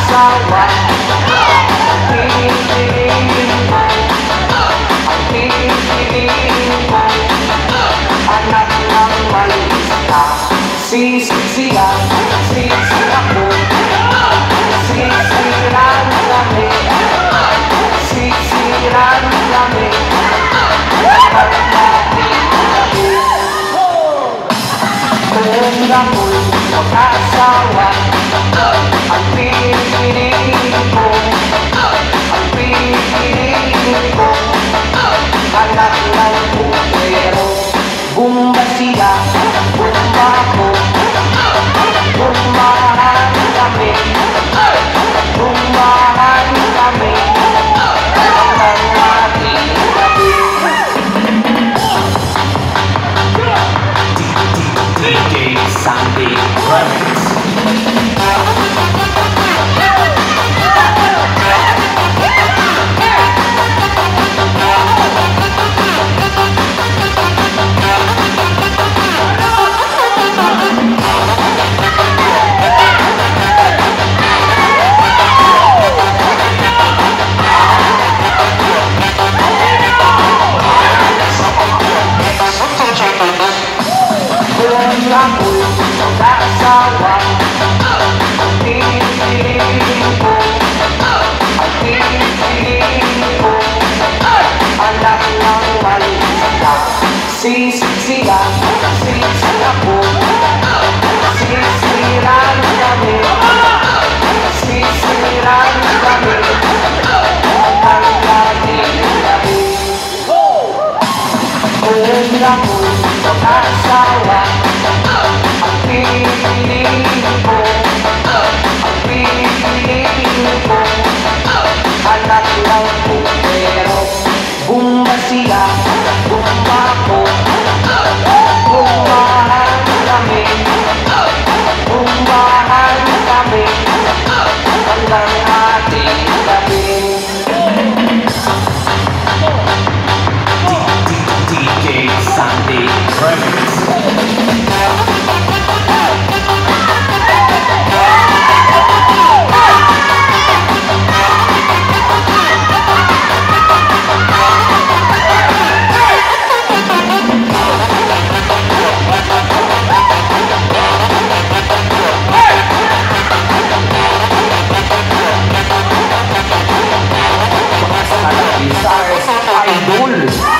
mag-asawa. Pinipiling mo, ang pinipiling mo, anak ng malista. Sisi ako, sisiran kami, sisiran kami, pagdating kami. Kung ako'y mag-asawa, ang pinipiling ko, ang pinipiling ko, anak ng putero. Bumba siya, bumba ako, bumahan kami, bumahan kami, hanggang ating gabi. DJ Sandy Remix. Kung ako'y mag-asawa, ang pinipiling ko, ang pinipiling ko, anak ng malista. Sisi ako, sisiran kami, sisiran kami, hanggang ating gabi. Kung ako'y mag-asawa, ang pinipiling ko, ang pinipiling ko, anak ng putero. Bumba siya, bumba ko, bumahan kami, bumahan kami, hanggang ating gabi. DJ Sandy Remix. Idol.